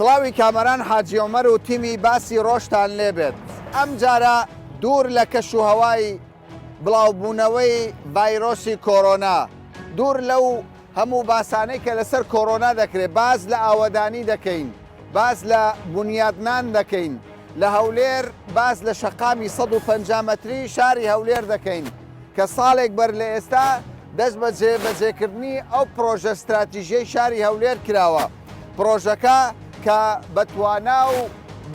سڵاوی کامەران حاجی عومەر و تیمی باسی ڕۆژتان لێبێت. ئەم جارە دوور لە کەش و هەوای بڵاوبوونەوەی ڤایرۆسی کۆرۆنا، دوور لەو هەموو باسانەی کە لەسەر کۆرۆنا دەکرێت، باز لە ئاوەدانی دەکەین، باز لە بنیادنان دەکەین، لە هەولێر باز لە شەقامی 150 مەتری شاری هەولێر دەکەین کە ساڵێک بەر لە ئێستا دەست بە جێبەجێکردنی ئەو پرۆژە استراتیژیەی شاری هەولێر کراوە. پرۆژەکە کە بەتوانا و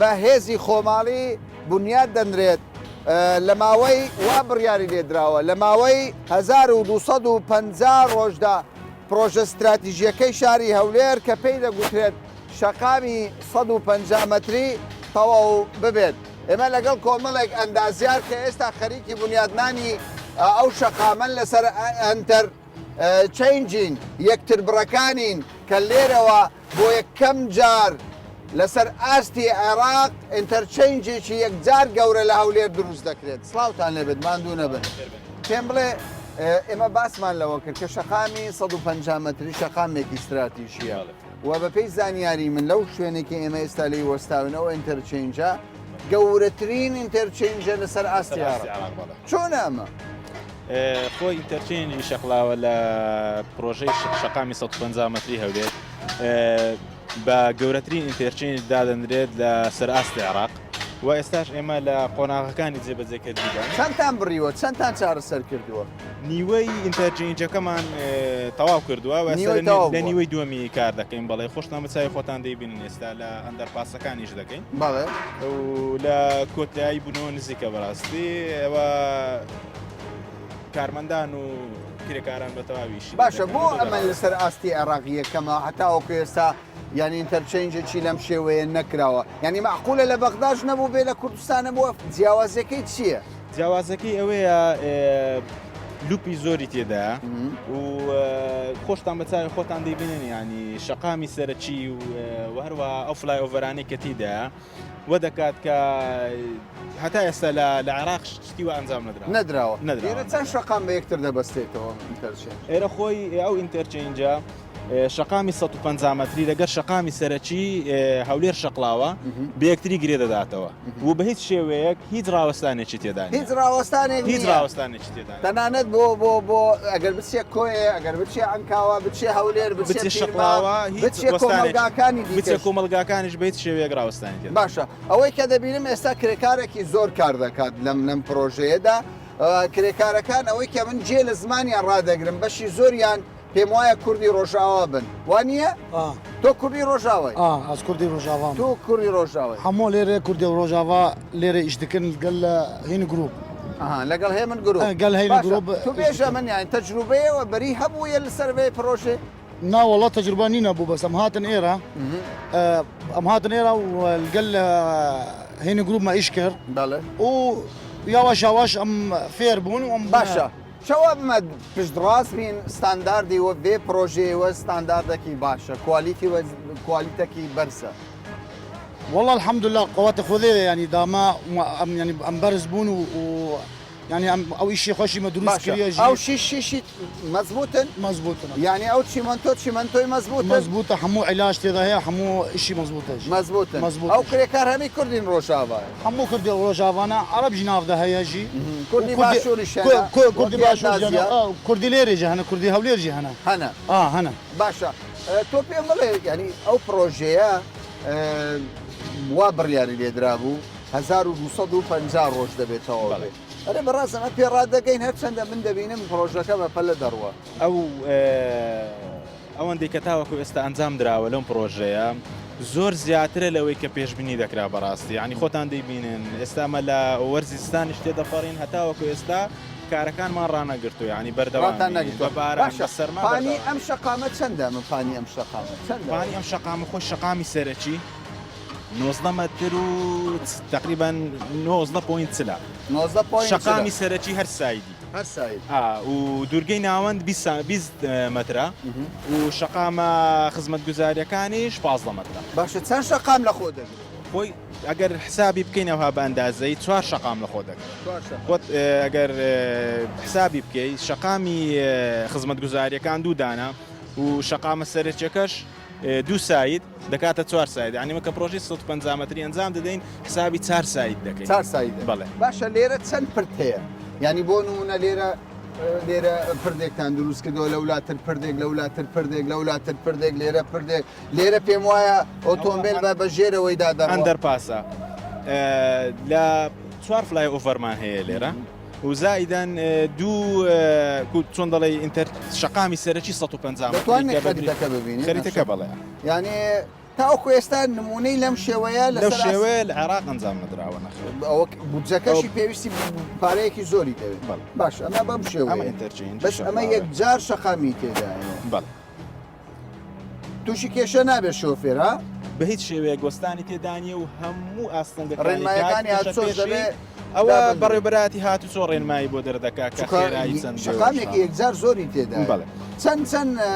بە هێزی خۆماڵی بنیاد دەنرێت لە ماوەی وا بڕیاری لێدراوە لە ماوەی 1250 ڕۆژدا پرۆژە استراتیژیەکەی شاری هەولێر کە پێی دەگوترێت شەقامی 150 مەتری تەواو ببێت. ئێمە لەگەڵ کۆمەڵێک ئەندازیار کە ئێستا خەریکی بنیادنانی ئەو شەقامەن لەسەر ئەنتەر چینجین یەکتر بڕەکانین کە لێرەوە بۆ یەکەم جار لەسەر ئاستی عێراق ئینتەرچەینجێکی یەکجار گەورە لە هەولێر دروست دەکرێت. سڵاوتان لێبێت ماندوو نەبن. پێم بڵێ ئێمە باسمان لەوە کرد کە شەقامی 150 مەتری شەقامێکی استراتیژیە و بەپێی زانیاری من لەو شوێنێکی ئێمە ئێستا لی وەستاونەوە ئینتەرچەینجە گەورەترین ئینتەرچەینجە لەسەر ئاستی عێراق. چۆن ئەمە؟ خۆی ئینتەرچێنجی شەقلاوە لە پرۆژەی شەقامی 150 مەتری هەولێر بە گەورەترین ئینتەرچێنج دادەنرێت لە سەر ئاستی عێراق و ئێستاش ئێمە لە قۆناغەکانی جێبەجێکردنیدا چەندتان بڕیوە چەندتان چارەسەر کردووە؟ نیوەی ئینتەرچێنجەکەمان تەواو کردووە و لە نیوەی دووەمی کار دەکەین بەڵێ خۆشنامەچای خۆتان دەیبینن ئێستا لە ئەندەرپاسەکانیش دەکەین بەڵێ و لە کۆتایی بوونەوە نزیکە بەڕاستی ئەوە کارمەندان و کرێکاران بە تەواویشی باشە بۆ ئەمە لەسەر ئاستی عێراقیەکەمە هەتاوەکو ئێستا یعنی ئینتەرچێنجێکی لەم شێوەیە نەکراوە، یعنی معقولە لە بەغداش نەبوو بێ لە کوردستانە بووە. جیاوازەکەی چییە؟ جیاوازەکەی ئەوەیە لوپی زۆری تێدا و خۆشتان بەچای خۆتان دەیبینن ینی شەقامی سەرەکی و هەروە ئەو فلای ئۆڤەرانەی کە تێدا وە دەکات کە هەتا ئێستا لە عێراق شتیوە ئەنجام نەدراوە. ئێرە چەند شەقام بە یەکتر دەبەستێتەوە ئینتەرچێنج؟ ئێرە خۆی ئەو ئینتەرچێنجە شەقامی 150 مەتری لەگەر شەقامی سەرەکی هەولێر شەقلاوە بە یەکتری گرێ دەداتەوە و بە هیچ شێوەیەک هیچ ڕاوەستانێکی تێدا هیچ ڕاوەستانێکی تێدا تەنانەت بۆ ئەگەر بچێ کۆیە ئەگەر بچێ ئەنکاوە بچێ هەولێر بچێ شەقلاوە بچێ کۆمەلگاکانی بچێ کۆمەلگاکانیش بە هیچ شێوەیەک ڕاوەستانی تێدا. باشە ئەوەی کە دەبینم ئێستا کرێکارێکی زۆر کار دەکات لەم پرۆژەیەدا کرێکارەکان ئەوەی کە من جێ لە زمانیان ڕادەگرم بەشی زۆریان پێم وایە کوردی ڕۆژاوا بن وانە؟ تۆ کوردی ڕۆژاوای؟ ئەس کوردی ڕۆژاوام. تۆ کوردی ڕۆژاوای؟ هەموو لێرە کوردی ڕۆژاوا لێرە ئیش دەکەن گەل لە هین گروپ لەگەڵ هێ من گروپ گەل هین گروپ. تو بێژە من یان تەجروبەیەوە بەری هەبووە لە سەرڤەی پرۆژێ؟ ناوەڵا تەجروبە نینە بوو بەس ئەم هاتن ئێرە و گەل لە هین گروپ ما ئیش کرد و یاواش یاواش ئەم فێر بوون و ئەم باشە. شەوە بمە پشت ڕاست بین ستانداردی وە بێ پرۆژێوە ستانداردێکی باشە کوالیتەکی بەرزە. والله الحمد لله قوات خودێ ینی داما ینی ئەم بەرز بوون و ینی ئەو ئیشی خۆشی مە دروست کردی ئەو شیشی مەزبوطن یعنی ئەو چیمەنتۆی مەزبوطە هەموو عیلاج تێدا هەیە هەموو ئیشی مەزبوطن ئەو کرێکار هەمی کوردین ڕۆژاوا هەموو کوردی ڕۆژاوانە عەرەبژی ناودا هەیەژی کوردی باشووریش کوردی باشوور کوردی لێرێژە هەنە کوردی هەولێرژی هەنە باشە. تۆ پێم بڵێ ینی ئەو پرۆژەیە وا بڕیاری لێدرا بوو 1250 ڕۆژ دەبێتەوە. ئەرێ بەڕاستە ئەمە پێڕادەگەین هەرچەندە من دەبینم پرۆژەکە بەپەلە دەڕوە. ئەوەندەی کە تاوەکو ئێستا ئەنجام درراوە لەم پرۆژەیە زۆر زیاترە لەوەی کە پێشبینی دەکرا بەڕاستی ینی خۆتان دەیبینن ئێستامە لە وەرزستانیش تێدەپەڕین هەتاوەکو ئێستا کارەکانمان ڕانەگرتو ینی بەردەوام سەرمانی ئەم شەقامە چەندە مفانی ئەم شەقامە چەندانی ئەم شەقامە خۆی شەقامی سەرەکی 19 مەتر و تقریبا 19.4 شەقامی سەرەکی هەر سایدی و دوورگەی ناوەند 20 مەترە و شەقامە خزمەتگوزاریەکانیش 15 مەترە. باشە چەند شەقام لە خۆ دەگرێت؟ خۆی ئەگەر حسابی بکەینەوە بە ئەندازەی 4 شەقام لە خۆ دەگرێت. خۆت ئەگەر حسابی بکەیت شەقامی خزمەتگوزاریەکان دوو دانە و شەقامە سەرەکیەکەش 2 ساید دەکاتە 4 ساید ینی مەکە پرۆژی 150 متری ئەنجام دەدەین حسابی 4 ساید دەکەین 4 سایدە بەڵێ باشە لێرە چەند پرت هەیە ینی بۆ نمونە لێرە پردێکتان دروست کردەوە لە وڵاتر پردێک لە وڵاتر پردێک لە وڵاتر پردێک لێرە پردێک لێرە پێم وایە ئۆتۆمبیل بە بەژێرەوەی دادا ئەندەرپاسە لە 4 فلای ئۆڤەرمان هەیە لێرە و زائیدەن چۆن دەڵێ شەقامی سەرەکی 150 دەتوانێت خەریتەکە ببینی خەریتەکە بەڵێ یعنی تاوەکو ئێستا نمونەی لەم شێوەیە لەو شێوەیە لە عێراق ئەنجام نەدراوە نەخێت ئەوە بودجەکەشی پێویستی پارەیەکی زۆری دەوێت باش ئەمە بەم شێوەیە بەس ئەمە یەکجار شەقامی تێدایە بەڵ تووشی کێشە نابێت شۆفێر ها بە هیچ شێوەیە گۆستانی تێدانیە و هەموو ڕێنمایەکانی هاتوۆش دەبێت ئەوە بەڕێبەراتی هاتوچۆ ڕێنمایی بۆ دەردەکا کە خێرایی چەند شەقامێکی یەکجار زۆری تێدا بەڵێ چەند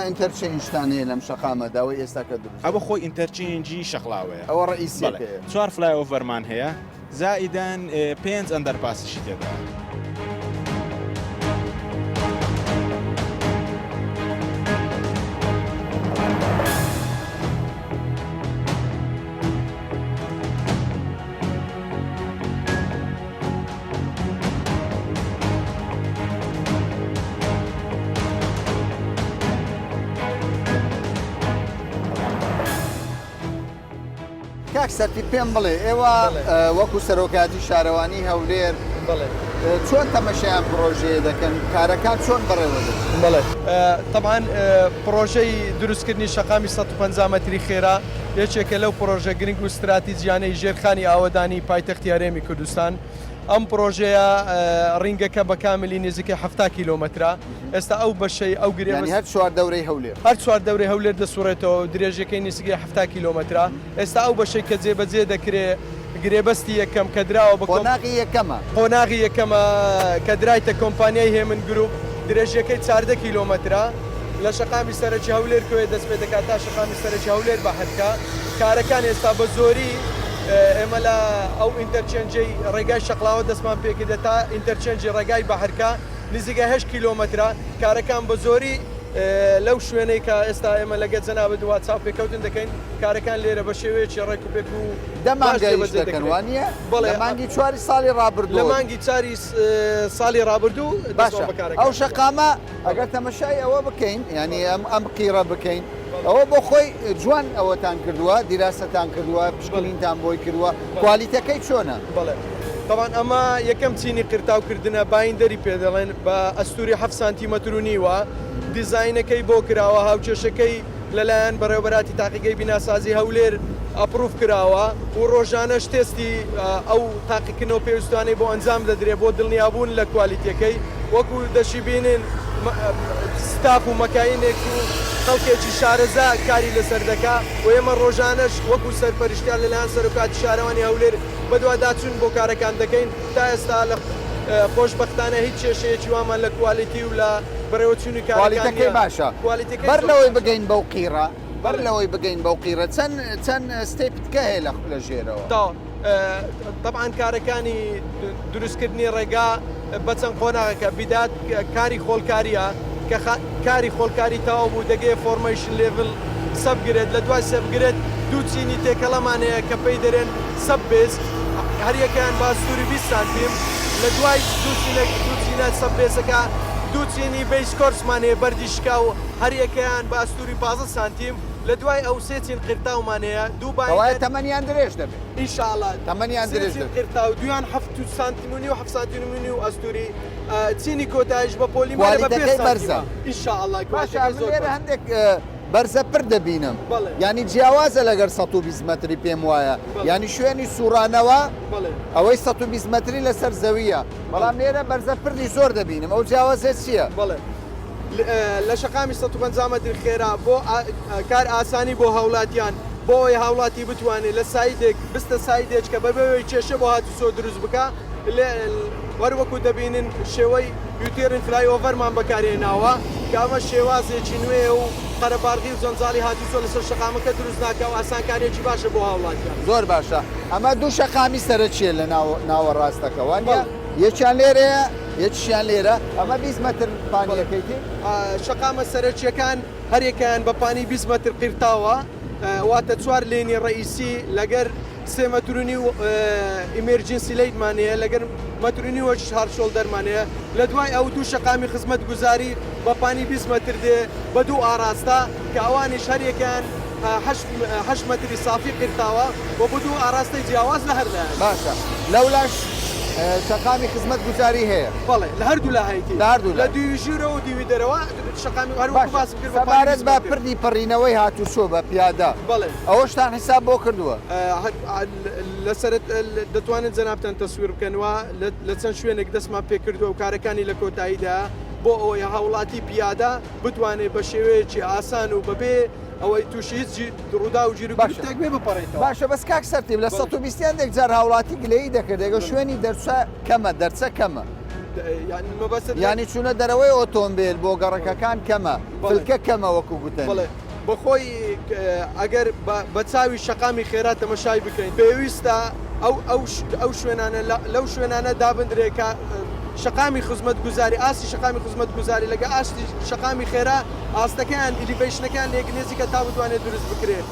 ئینتەرچێنجتان هەیە لەم شەقامەداوای ئێستاکە دروست ئەوە خۆی ئینتەرچێنجی شەقلاوەیە ئەوە ڕئیسیەکە 4 فلای ئۆڤەرمان هەیە زائیدەن 5 ئەندەرپاسیشی تێدا کاک سەرتی پێم بڵێ ئێوە وەکو سەرۆکاتی شارەوانی هەولێر چۆن تەمەشیان پرۆژەیە دەکەن کارەکان چۆن بەڕێوە دەچن بەڵێ طبعاً پرۆژەی دروستکردنی شەقامی 150 متری خێرا یەکێکە لەو پرۆژە گرنگ و استراتیجیانەی ژێرخانی ئاوەدانی پایتەختی هەرێمی کوردستان ئەم پرۆژەیە ڕینگەکە بە کاملی نزیکەی 70 کیلۆمەترە ئێستا ئەو بەشەی ئەو گرێ هەر چوار دەورەی هەولێر هەر چوار دەورەی هەولێر دەسوڕێتەوە درێژەکەی نزیکەی 70 کیلۆمەترە ئێستا ئەو بەشەی کە جێبەجێ دەکرێت گرێبەستی یەکەم کە دراوە بە قۆناغی یەکەمە قۆناغی یەکەمە کە درایتە کۆمپانیای هێمن گروپ درێژەکەی 14 کیلۆمەترە لە شەقامی سەرەکی هەولێر کوێ دەست پێ دەکات تا شەقامی سەرەکی هەولێر بەحەرکە کارەکان ئێستا بە زۆری ئێمە لە ئەو ئینتەرچێنجەی ڕێگای شەقلاوە دەستمان پێکردە تا ئینتەرچێنجی ڕێگای بەحەرکە نزیکە 8 کیلۆمەترە کارەکان بە زۆری لەو شوێنەی کە ئێستا ئێمە لەگەت جەنابەت دوات چاو پێکەوتن دەکەین کارەکان لێرە بە شێوەیەکی ڕێک و پێک و دەمانگەیش دەکەن وانە لە مانگی چواری ساڵی ڕابردوو لە مانگی چاری ساڵی ڕابردوو باشە ئەو شەقامە ئەگەر تەمەشای ئەوە بکەین ینی ئەم قیرە بکەین ئەوە بۆ خۆی جوان ئەوەتان کردووە دیراستان کردووە پشکنینتان بۆی کردووە کوالیتەکەی چۆنە بڵێ طبعا ئەمە یەکەم چینی قرتاوکردنە باین پێ دەڵێن بە ئەستوری 7 سانتیمەتر و نیوە دیزاینەکەی بۆ کراوە هاوچێشەکەی لەلایەن بەڕێوەبەراتی تاقیگەی بیناسازی هەولێر ئەپروف کراوە و ڕۆژانەش تێستی ئەو تاقیکردنەوە پێویستوانەی بۆ ئەنجام دەدرێت بۆ دڵنیابوون لە کوالیتەکەی وەکو دەشی بینن ستاف و مەکاینێک و خەڵکێکی شارەزا کاری لەسەر دەکا و ئێمە ڕۆژانەش وەکو سەرپەرشتیان لەلایەن سەرۆکاتی شارەوانی هەولێر بەدوا داچوون بۆ کارەکان دەکەین تا ئێستا لە خۆشبەختانە هیچ کێشەیەکی وامان لە کوالیتی و لە بەڕێوەچوونی کوالیتەکەی باشە بەر لەوەی بگەین بەو قیرە بەر لەوەی بگەین بەو قیرە چەند ستێپتکە هەیە لە ژێرەوە طبعاً کارەکانی دروستکردنی ڕێگا بەچەند قۆناغەکە بیدات کاری خۆڵکاریە کە کاری خۆڵکاری تاوا بوو دەگەی فۆرمەیشن لێڤل سەبگرێت لە دوای سەبگرێت دوو چینی تێکەڵەمانەیە کە پێی دەرێن سەب بێز هەریەکەیان باسووری 20 سانتیم لە دوای دوو چینە سەب بێزەکە دوو چینی بیس کۆرسمانەیە بەردیشکا و هەریەکەیان باسووری 15 سانتیم لە دوای ئەو سێ چین قرتاومانەیە دوو باە تەمەنیان درێژ دەبێت ئینشاءڵڵا تەمەنیان درێژ قرتا و دویان 7 سانتیمونی و 7 سانتیمونی و ئەستوری چینی کۆتایش بە پۆلی بەرزە ئینشاءڵڵا لێرە هەندێک بەرزە پر دەبینم ینی جیاوازە لەگەر 120 متری پێم وایە ینی شوێنی سوورانەوە ئەوەی 120 متری لەسەر زەویە بەڵام لێرە بەرزە پردی زۆر دەبینم ئەو جیاوازە چییە؟ لە شەقامی 150 متری خێرا بۆ کار ئاسانی بۆ هاوڵاتیان بۆ ئەوەی هاوڵاتی بتوانێت لە سایدێک بستە سایدێک کە بەبێەوەی کێشە بۆ هاتوچۆ دروست بکە وەروەکو دەبینن شێوەی یوتێرن فلای ئۆڤەرمان بەکارهێناوە کە ئەمە شێوازێکی نوێ و قەرەبارغی و جەنجاڵی هاتوچۆ لەسەر شەقامەکە دروست ناکە و ئاسانکاریێکی باشە بۆ هاوڵاتیان زۆر باشە ئەمە دوو شەقامی سەرچیە لە ناوە ڕاستەکەوانە یەکیان لێرەیە یەکیشیان لێرە ئەمە 20 متر پانیەکەیتی شەقامە سەرچیەکان هەرێکیان بەپانی 20 مەتر قیرتاوە واتە 4 لێنی ڕئیسی لەگەر 3 مەترونی و ئیمێرجنسی لیتمانەیە لەگەر مەترونی وەش هەرشۆڵ دەرمانەیە لە دوای ئەو دوو شەقامی خزمەت گوزاری بەپانی 20 مەتر دێ بە دوو ئاراستە کە ئەوانیش هەرێکیان 8 مەتری سافی قیرتاوە بۆ بە دوو ئاراستەی جیاواز لە هەردایان باشە لەولاش شەقامی خزمەت گوزاری هەیە بەڵێ لە هەردوو لە هەیەی لە هەردوو لە دوی ژوورەوە و دیوی دەرەوە شەقامی هەروەکو باسم کرد سەبارەت بە پردی پەڕینەوەی هاتووشۆ بە پیادە بەڵێ ئەوەشتان حساب بۆ کردووە لەسەرت دەتوانن جەنابتان تەسویر بکەنەوە لە چەند شوێنێک دەستمان پێ کردووە و کارەکانی لە کۆتاییدا بۆ ئەوەی هاوڵاتی پیادە بتوانێت بە شێوەیەکی ئاسان و بەبێ ئەوەی تووشی هیچ ڕوودا و گیرروگرتێک بێ بپەڕێتەوە باشە بەس کاک سەرتیم لە 120 جار هاوڵاتی گلەیی دەکرد دەگە شوێنی دەرچە کەمە دەرچە کەمە ینی چوونە دەرەوەی ئۆتۆمبیل بۆ گەڕەکەکان کەمە فلکە کەمە وەکو گوتن بڵێ بەخۆی ئەگەر بە چاوی شەقامی خێرا تەمەشای بکەین پێویستە ئەو شوێنانە لەو شوێنانە دابدرێکە شەقامی خزمەت گوزاری ئاسی شەقامی خزمەت گوزاری لەگە ئاستی شەقامی خێرا ئاستەکان ئیلیڤیشنەکان لێگنێزیکە تا بتوانێت دروست بکرێت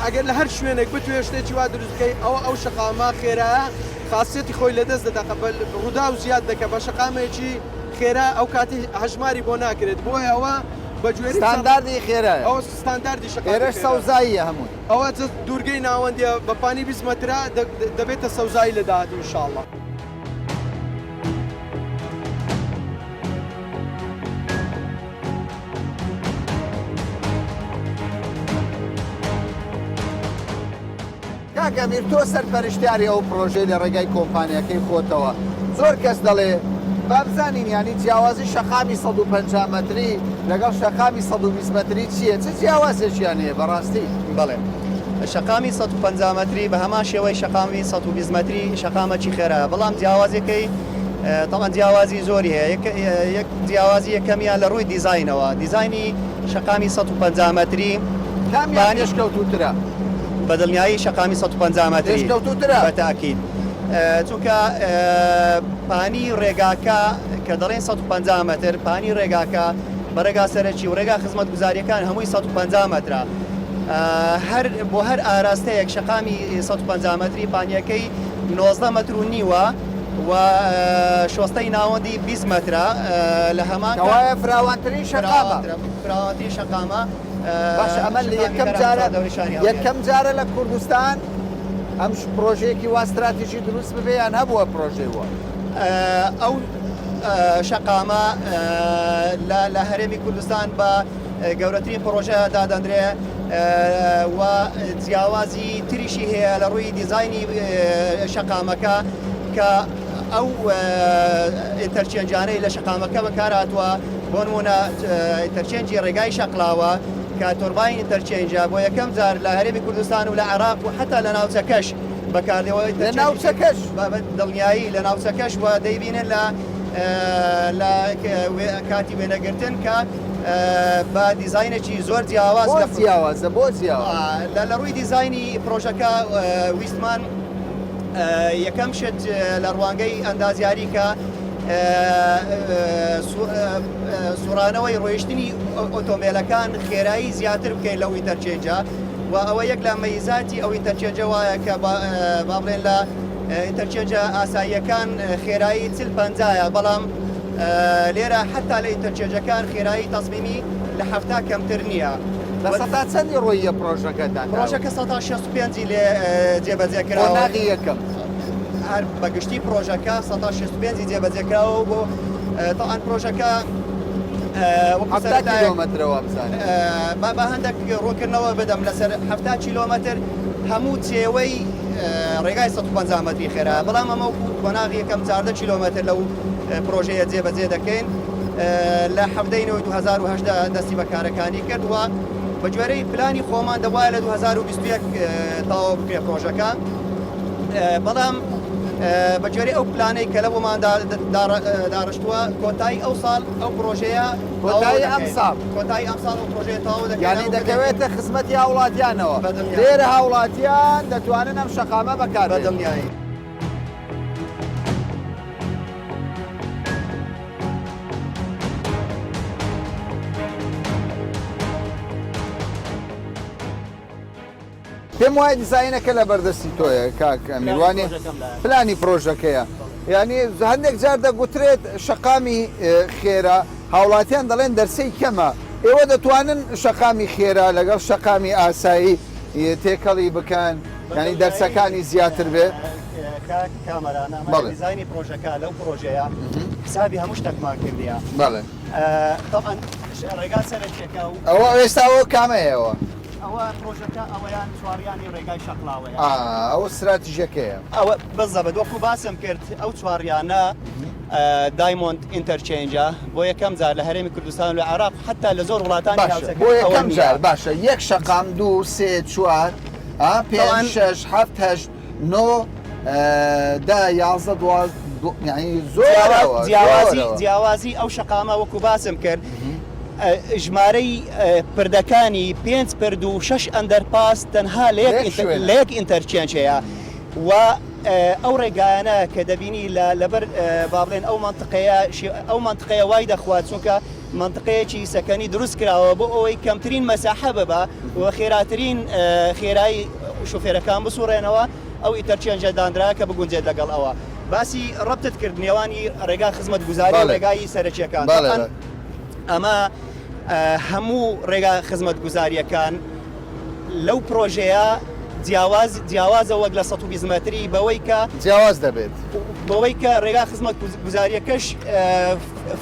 ئەگەر لە هەر شوێنێک بتوێ شتێکی وا دروست بکەیت ئەو شەقامە خێرایە خاصەتی خۆی لەدەست دەدەکە ڕوودا و زیاد دەکە بە شەقامێکی خێرا ئەو کاتی هەژماری بۆ ناکرێت بۆی ئەوە بەگوێری ستانداردی خێرایە ئەو ستانداردی ئێرەش سەوزاییە هەمووی ئەوە دوورگەی ناوەندیە بەپانی 20 مەترا دەبێتە سەوزایی لە داهاتوو ئینشاءڵڵا کاکەمیر تۆ سەرپەرشتیاری ئەو پرۆژەی لە ڕێگای کۆمپانیەکەی خۆتەوە زۆر کەس دەڵێ بابزانین ینی جیاوازی شەقامی 150 مەتری لەگەڵ شەقامی 120 مەتری چییە چه جیاوازێکیان هەیە بەڕاستی بڵێ شەقامی 150 مەتری بە هەمان شێوەی شەقامی 120 مەتری شەقامەکی خێرایە بەڵام جیاوازەکەی تەمان جیاوازی زۆری هەیە یەک جیاوازی یەکەمیان لە ڕووی دیزاینەوە دیزایانی شەقامی 150 مەتری کامیان پێشکەوتوترە بەدڵنیایی شەقامی 150 مەتری پێشکەوتوترە بەتاکید چونکە پانی ڕێگاکە کە دەڵێن 150 مەتر پانی ڕێگاکە بە ڕێگا سەرەکی و ڕێگا خزمەت گوزاریەکان هەمووی 150 مەترە بۆ هەر ئاراستەیەک شەقامی 150 مەتری پانیەکەی 19 مەتر و نیوە و شۆستەی ناوەندی 20 مەترە لە هەمان کەوایە فراوانترین شەقامە فراوانترین شەقامە باش ئەمە لە یەکەم جارە لە کوردستان ئەم پرۆژەیەکی وا استراتیژی دروست ببێیان هەبووە پرۆژێوە ئەو شەقامە لە هەرێمی کوردستان بە گەورەترین پرۆژە دادەندرێ و جیاوازی تریشی هەیە لە ڕووی دیزایانی شەقامەکە کە ئەو ئینتەرچێنجانەی لە شەقامەکە بەکارهاتووە بۆ نمونە ئینتەرچێنجی ڕێگای شەقلاوە کە تۆربای ئینتەرچێنجە بۆ یەکەم جار لە هەرێمی کوردستان و لە عێراق و حتا لە ناوچەکەش بەکاردەوە لە ناوچەکەش دڵنیایی لە ناوچەکەش و دەیبینن لە کاتی وێنەگرتن کە بە دیزاینێکی زۆر جیاوازە بۆ لە ڕووی دیزایانی پرۆژەکە ویستمان یەکەم شت لە ڕوانگەی ئەندازیاری کە سوڕانەوەی ڕۆیشتنی ئۆتۆمبیلەکان خێرایی زیاتر بکەین لەو ئینتەرچێنجە و ئەوە یەک لە مەیزاتی ئەو ئینتەرچێنجە وایە کە با بڵێن لە ئینتەرچێنجە ئاساییەکان خێرایی 40-50 بەڵام لێرە حتا لە ئینتەرچێنجەکان خێرایی تەسمیمی لە 70 کەمتر نییە لە سەتا چەندی ڕۆیە پرۆژەکەتان پرۆژەکە 165 لێ جێبەجێکراوە ناغی یەکەم هەر بەگشتی پرۆژەکە 165 جێبەجێکراوە بۆ تاوان پرۆژەکە 70 کیلۆمەترەوە بزانێت بە هەندێک ڕوونکردنەوە بدەم لەسەر 70 کیلۆمەتر هەموو چێوەی ڕێگای 150 مەتری خێرا بەڵام ئەمە بۆناغی یەکەم 14 کیلۆمەتر لەو پرۆژەیە جێبەجێ دەکەین لە حەفتەی 2010 دەستی بەکارەکانی کردووە بە گوێرەی پلانی خۆمان دەوایە لە 2021 تەواو بکرێ پرۆژەکە بەڵام بە گوێرەی ئەو پلانەی کە لە بۆمان داڕشتووە کۆتایی ئەو ساڵ ئەو پرۆژەیە کۆتایی ئەم ساڵ ئەو پرۆژەیە تەواو دەکەین یعنی دەکەوێتە خزمەتی هاوڵاتیانەوە لێرە هاوڵاتیان دەتوانن ئەم شەقامە بەکار بەدڵنیایی پێم وایە دیزاینەکە لە بەردەستی تۆیە کاک ئەمیروانی پلانی پرۆژەکەیە یعنی هەندێک جار دەگوترێت شەقامی خێرا هاوڵاتیان دەڵێن دەرسەی کەمە ئێوە دەتوانن شەقامی خێرا لەگەڵ شەقامی ئاسایی تێکەڵی بکەن ینی دەرسەکانی زیاتر بێ کامەرانە دیزایانی پرۆژەکە لەو پرۆژەیە حسابی هەموو شتێکمان کردیە بەڵێ طبعا ڕێگا سەرچێکە و ئەوە ئێستا ئەوە کامەیەوە ئەوە پرۆژەکە ئەوەیان چواریانی ڕێگای شەقلاوەیە ئەوە استراتیژەکەیە ئەوە بەزەبەت وەکو باسم کرد ئەو چواریانە دایمۆند ئینتەرچێنجە بۆ یەکەم جار لە هەرێمی کوردستان و عێراق حتا لە زۆر وڵاتانی بۆ یەکەم جار باشە یەک شەقام 2 3 4 5 6 7 8 9 دا 11 زۆر جیاوازی ئەو شەقامە وەکو باسم کرد ژمارەی پردەکانی 5 پرد و 6 ئەندەرپاس تەنها لە یەک ئینتەرچێنج هەیە و ئەو ڕێگایانە کە دەبینی لەبەر با بڵێن ئەو منطقەیە وای دەخوات چونکە منطقەیەکی سەکەنی دروست کراوە بۆ ئەوەی کەمترین مەساحە ببە و خێراترین خێرایی شوفێرەکان بسوڕێنەوە ئەو ئینتەرچێنجە دانرا کە بگونجێت لەگەڵ ئەوە باسی ڕەبتت کرد نێوانی ڕێگا خزمەتگوزاری و ڕێگای سەرچیەکان ئەمە هەموو ڕێگا خزمەتگوزاریەکان لەو پرۆژەیە جیاوازە وەک لە 120 مەتری بەوەی کە جیاواز دەبێت بەوەی کە ڕێگا خزمەت گوزاریەکەش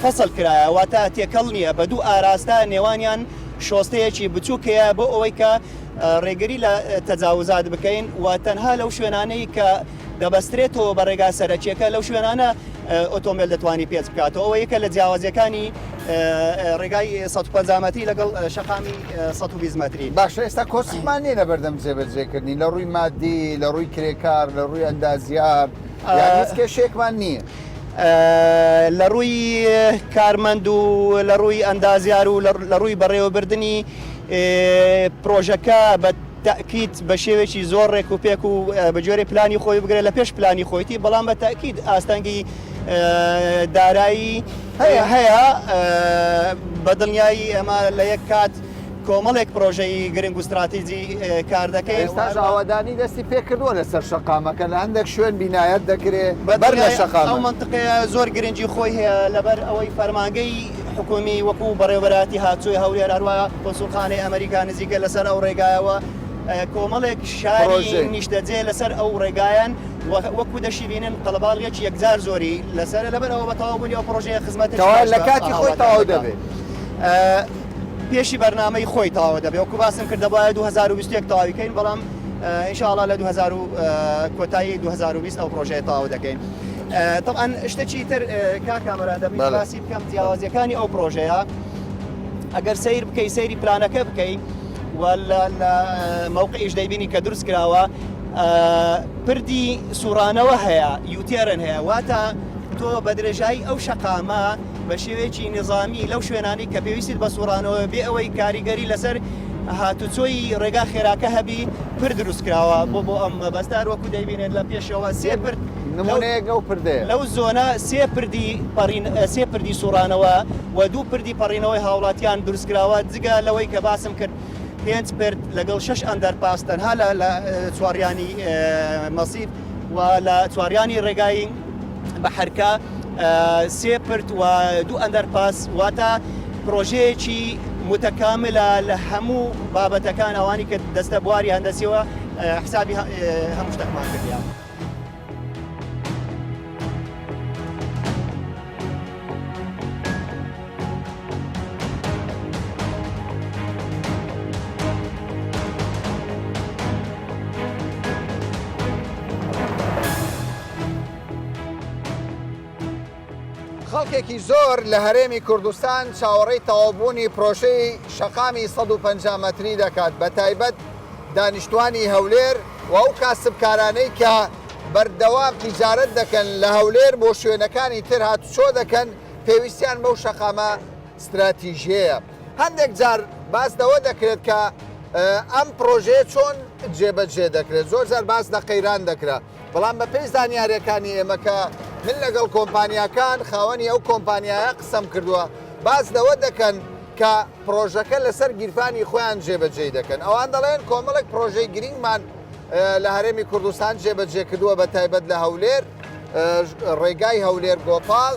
فەسڵ کرایە واتە تێکەڵ نییە بە دوو ئاراستا نێوانیان شۆستەیەکی بچووکەیە بۆ ئەوەی کە ڕێگەری لە تەجاوزات بکەین و تەنها لەو شوێنانەی کە دەبەسترێتەوە بە ڕێگا سەرچیەکە لەو شوێنانە ئۆتۆمبیل دەتوانانی پێچ بکاتەوە ئەوە یەکە لە جیاوازیەکانی ڕێگای 150 مەتری لەگەڵ شەقامی 120 مەتری باشە ئێستا کۆسمان نیە لە بەردەم جێبەجێکردنی لە ڕووی مادی لە ڕووی کرێکار لە ڕووی ئەندازیار هیچ کێشێکمان نییە لە ڕووی کارمەند و لە ڕووی ئەندازیار و لە ڕووی بەڕێوەبردننی پرۆژەکە بە تاکیید بە شێوێکی زۆر ڕێک و پێک و بەجۆرە پلانی خۆی بگرێت لە پێش پلانی خۆیتی بەڵام بە تاکیید ئاستانگی دارایی هەیە بەدڵنیایی ئەمە لە یەک کات کۆمەڵێک پرۆژەی گرنگ و استراتیجی کار دەکەین ئێستاش ئاوادانی دەستی پێ کردووە لەسەر شەقامەکە لە هەندێک شوێن بینایەت دەکرێت بەر لە شەقام ئەو منطقەیە زۆر گرنگی خۆی هەیە لەبەر ئەوەی فەرمانگەی حکومی وەکو بەڕێوەبەراتی هاتووی هەولێر هەروە کۆنسوڵخانەی ئەمریکا نزیکە لەسەر ئەو ڕێگایەوە کۆمەڵێک شاری نیشتەجێ لەسەر ئەو ڕێگایان وەکو دەشیبینن قەڵەباڵیەکی یەکجار زۆری لەسەر لەبەرەوە بە تەواوبوونی ئەو پرۆژەیە خزمەت لە کاتی خۆی تەواو دەبێت پێشی بەرنامەی خۆی تەواو دەبێت وەکو باسم کرد دەبایە 2021 تەواویکەین بەڵام ئینشاءالله لە 2000 کۆتایی 2020 ئەو پرۆژەیە تەواو دەکەین طبعا شتێکی تر کاکامەران دەبێت باسی بکەم جیاوازیەکانی ئەو پرۆژەیە ئەگەر سیر بکەی سەیری پلانەکە بکەی و لە مووقعیش دەیبینی کە دروست کراوە پردی سوورانەوە هەیە یوتێرن هەیە واتە تۆ بە درێژایی ئەو شەقامە بە شێوەیەکی نظامی لەو شوێنانی کە پێویستیت بە سوورانەوە بێ ئەوەی کاریگەری لەسەر هاتوچۆی ڕێگا خێراکە هەبی پر دروست کراوە بۆ ئەم بەستار وەکو دەیبینێت لە پێشەوە سێ پرد نمونەیەک ئەو پردەیە لەو زۆنە سێ پردی سوورانەوە و دوو پردی پەڕینەوەی هاوڵاتیان دروست کراوە جگە لەوەی کە باسم کرد 5 پرد لەگەڵ 6 ئەندەرپاس تەنها لە چواریانی مەسیر و لە چواریانی ڕێگایی بە حرکە سێ پرد و دوو ئەندەرپاس واتە پرۆژەیەکی متەکاملە لە هەموو بابەتەکان ئەوانی کە دەستە بواری هەندەسیەوە حسابی هەموو شتێکمان کردیان. خەڵکێکی زۆر لە هەرێمی کوردستان چاوەڕێی تەواوبوونی پرۆژەی شەقامی 150 مەتری دەکات بە تایبەت دانیشتوانی هەولێر و ئەو کاسبکارانەی کە بەردەوام تیجارەت دەکەن لە هەولێر بۆ شوێنەکانی تر هاتوچۆ دەکەن پێویستیان بەو شەقامە استراتیژیەیە. هەندێک جار باسدەوە دەکرێت کە ئەم پرۆژەیە چۆن جێبەجێ دەکرێت زۆر جار باس لە قەیران دەکرا بەڵام بە پێی زانیاریەکانی ئێمە کە من لەگەڵ کۆمپانیاکان خاوەنی ئەو کۆمپانیایە قسەم کردووە باس دەوە دەکەن کە کە پرۆژەکە لەسەر گیرفانی خۆیان جێبەجێ دەکەن ئەوان دەڵێن کۆمەڵێک پرۆژەی گرنگمان لە هەرێمی کوردستان جێبەجێ کردووە بە تایبەت لە هەولێر ڕێگای هەولێر گۆپاڵ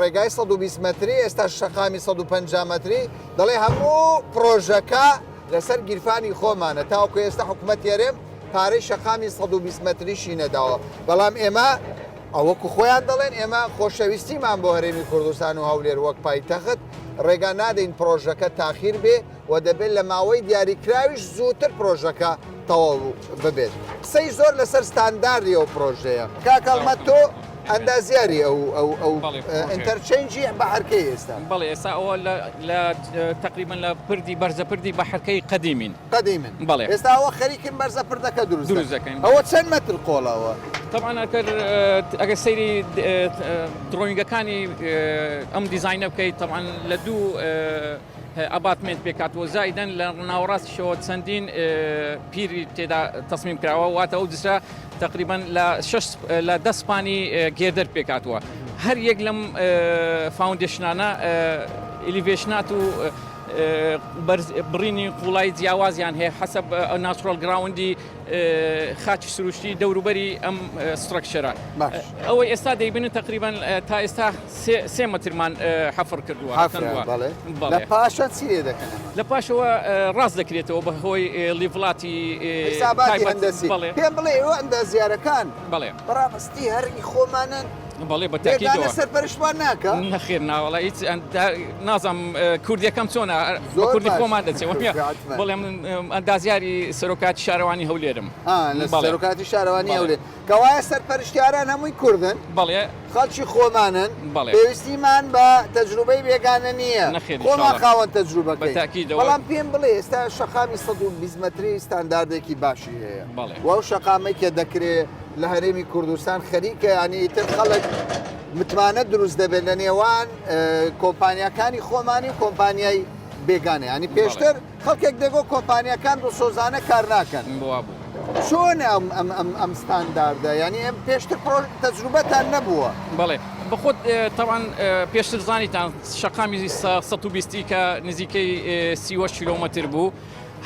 ڕێگای 120 متری ئێستا شەقامی 150 متری دەڵێ هەموو پرۆژەکە لەسەر گیرفانی خۆمانە تاوکو ئێستا حکوومەت یارێم پارەی شەقامی 120 متریشی نەداوە بەڵام ئێمە ئەوەکو خۆیان دەڵێن ئێمە خۆشەویستیمان بۆ هەرێمی کوردستان و هەولێر وەک پایتەخت ڕێگا نادەین پرۆژەکە تاخیر بێ و دەبێت لە ماوەی دیاریکراویش زووتر پرۆژەکە تەواو ببێت قسەی زۆر لەسەر ستانداردی ئەو پرۆژەیە کاکەڵمە تۆ ئەندازیاری ئەو ئینتەرچێنجی بەحەرکەی ئێستا بەڵێ ئێستا ئەوە لە تقریبا لە پردی بەرزەپردی بەحەرکەی قەدیمین قەدیمن بەڵێ ئێستا ئەوە خەریکن بەرزە پردەکە دروست دەکەین ئەوە چەند مەتر قۆڵەوە طبعا ئەگەر سەیری درۆینگەکانی ئەم دیزاینە بکەیت طبعا لە دوو ئەباتمنت پێکاتەوە زایدەن لە ناوەڕاستیشەوە چەندین پیری تێدا تەسمیم کراوە واتە ئەو دسرا تقریبا لە دەستپانی گێدەر پێکاتوە هەر یەک لەم فاوندێشنانە ئلیڤێشنات و بڕینی قوڵای جیاوازیان هەیە حەسەب ناتوڕال گراوندی خاچی سروشتی دەوروبەری ئەم سترکشەرە ئەوەی ئێستا دەیبنن تقریبا تا ئێستا 3 مترمان حەفر کردووە لە پاشە چی لێ دەکەن لە پاشەوە ڕاست دەکرێتەوە بەهۆی لیڤڵاتی پێم بڵێ ئەوە ئەندازیارەکان بەڵێ بەڕاستی هەرگی خۆمانن بەڵێ بەتاکیدەوە سەرپەرشتوان ناکە نەخێر ناوەڵە هیچ نازم کوردیەکەم چۆنە کوردی خۆمان دەچێت بڵێ من ئەندازیاری سەرۆکاتی شارەوانی هەولێرم لە سەرۆکاتی شارەوانی هەولێر کەوایە سەرپەرشتیاران هەمووی کوردن بەڵێ خەڵکی خۆمانن بەڵێ پێویستیمان بە تەجروبەی بێگانە نییە خۆمان خاوەن تەجروبەکەی بەڵام پێم بڵێ ئێستا شەقامی 120 متری ستانداردێکی باشی هەیە وەو شەقامەی کە دەکرێت لە هەرێمی کوردستان خەریکە ینی تر خەڵک متمانە دروست دەبێت لە نێوان کۆمپانیەکانی خۆمانی و کۆمپانیای بێگانە ینی پێشتر خەڵکێک دەگۆ کۆمپانیەکان بۆ سۆزانە کار ناکەن چۆن ئەم ستانداردە ینی ئەم پێشتر تەجروبەتان نەبووە بەڵێ بەخۆت تاوان پێشتر زانیتان شەقامی 120 کە نزیکەی 30 کیلۆمەتر بوو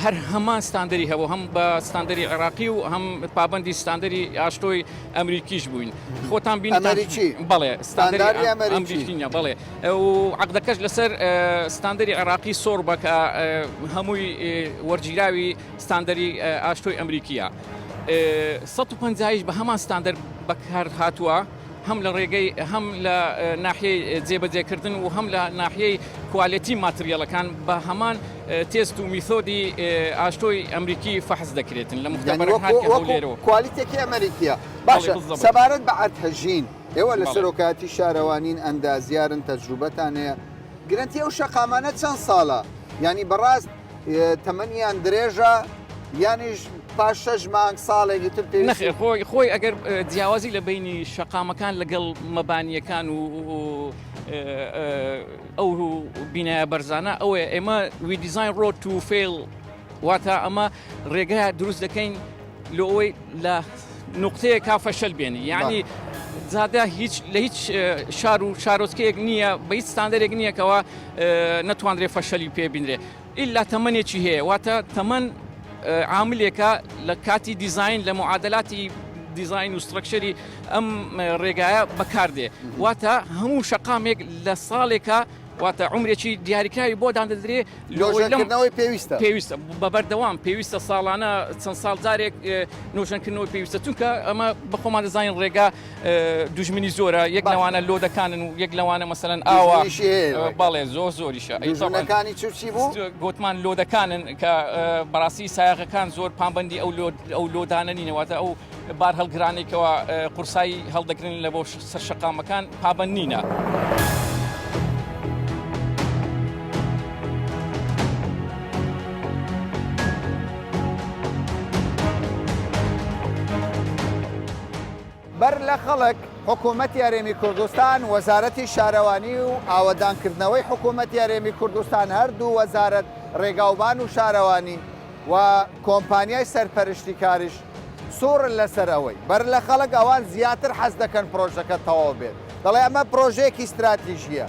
هەر هەمان ستاندەری هەبوو هەم بە ستاندەری عێراقی و هەم پابندی ستاندەری ئاشتۆی ئەمریکیش بووین خۆتان بین بەڵێ ستاندەری ئەمریکیە بەڵێ و عقدەکەش لەسەر ستاندەری عێراقی سۆر بکە هەمووی وەرگیراوی ستاندەری ئاشتۆی ئەمریکیە 150 بە هەمان ستاندەر بەکار هاتووە هەم لە ڕێگەی هەم لە ناحیەی جێبەجێکردن و هەم لە ناحیەی کوالیتی ماتریالەکان بە هەمان تێست و میثۆدی ئاشتۆی ئەمریکی فەحز دەکرێتن لە مختبەرەوە کوالیتێکی ئەمریکیە باشە سەبارەت بە ئەرهەژین ئێوە لە سەرۆکاتی شارەوانین ئەندازیارن تەجروبەتان هەیە گرنتی ئەو شەقامانە چەند ساڵە ینی بەڕاست تەمەنیان درێژە یانیش پاش 6 مانگ ساڵێکی تر نەخێ خۆی ئەگەر جیاوازی لە بینی شەقامەکان لەگەڵ مەبانیەکان و ئەو بینایە بەرزانە ئەوێ ئێمە وی دیزاین ڕۆد تو فێل واتە ئەمە ڕێگەیە دروست دەکەین لە ئەوەی لە نقطەیە کا فەشەل بێنی یعنی زادە لە هیچ شار و شارۆچکەیەک نییە بە هیچ ستاندەرێک نییە کەەوە نەتوانرێ فەشەلی پێ بینرێ ئیلا تەمەنێکی هەیە واتە تەمەن عاملێکە لە کاتی دیزاین لە معادلاتی دیزاین و سترکشەری ئەم ڕێگایە بەکاردێ واتە هەموو شەقامێک لە ساڵێکە واتە عمرێکی دیاریکراوی بۆ دادەدرێ لۆژەکردنەوەی پێویستە بەبەردەوام پێویستە ساڵانە چەند ساڵ جارێک نۆژەنکردنەوەی پێویستە چونکە ئەمە بەخۆمان دەزانین ڕێگا دوژمنی زۆرە یەک لەوانە لۆدەکانن و یەک لەوانە مەسەلەن ئاوا بەڵێ زۆریشە ئەیزانەکانی چی بوو گوتمان لۆدەکانن کە بەڕاستی سایەقەکان زۆر پامبەندی ئەو لۆدانە نینەواتە ئەو بار هەڵگرانێکەوە قورسایی هەڵدەگرن لە بۆ سەر شەقامەکان پابەند نینە. بەر لە خەڵک حکوومەتی هەرێمی کوردستان وەزارەتی شارەوانی و ئاوەدانکردنەوەی حکوومەتی هەرێمی کوردستان هەردوو وەزارەت ڕێگاوبان و شارەوانی و کۆمپانیای سەرپەرشتی کاریش سوورن لەسەر ئەوەی بەر لە خەڵک ئەوان زیاتر حەز دەکەن پرۆژەکە تەواو بێت دەڵێ ئەمە پرۆژەیەکی استراتیژیە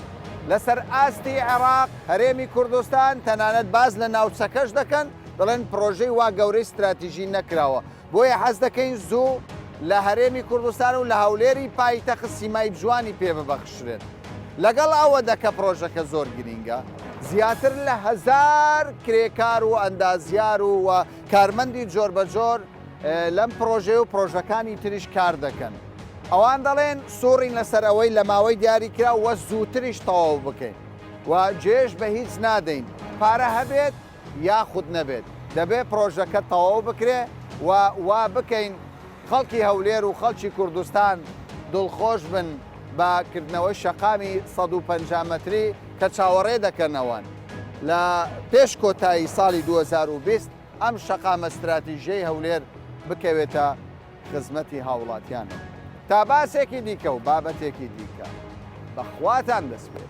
لەسەر ئاستی عێراق هەرێمی کوردستان تەنانەت باز لە ناوچەکەش دەکەن دەڵێن پرۆژەی وا گەورەی استراتیژی نەکراوە بۆیە حەز دەکەین زوو لە هەرێمی کوردستان و لە هەولێری پایتەخت سیمای بجوانی پێ ببەخشرێت لەگەڵ ئەوە دەکە پرۆژەکە زۆر گرینگە زیاتر لە 1000 کرێکار و ئەندازیار و کارمەندی جۆر بە جۆر لەم پرۆژێ و پرۆژەکانی تریش کار دەکەن ئەوان دەڵێن سوڕین لەسەر ئەوەی لە ماوەی دیاریکرا وە زووتریش تەواو بکەین و جێش بە هیچ نادەین پارە هەبێت یاخود نەبێت دەبێت پرۆژەکە تەواو بکرێ و وا بکەین خەڵکی هەولێر و خەڵکی کوردستان دڵخۆش بن بەکردنەوەی شەقامی 150 مەتری کە چاوەڕێ دەکەنەوەن لە پێش کۆتایی ساڵی 2020 ئەم شەقامە استراتیژیەی هەولێر بکەوێتە خزمەتی هاوڵاتیان تا باسێکی دیکە و بابەتێکی دیکە بەخواتان دەست پێ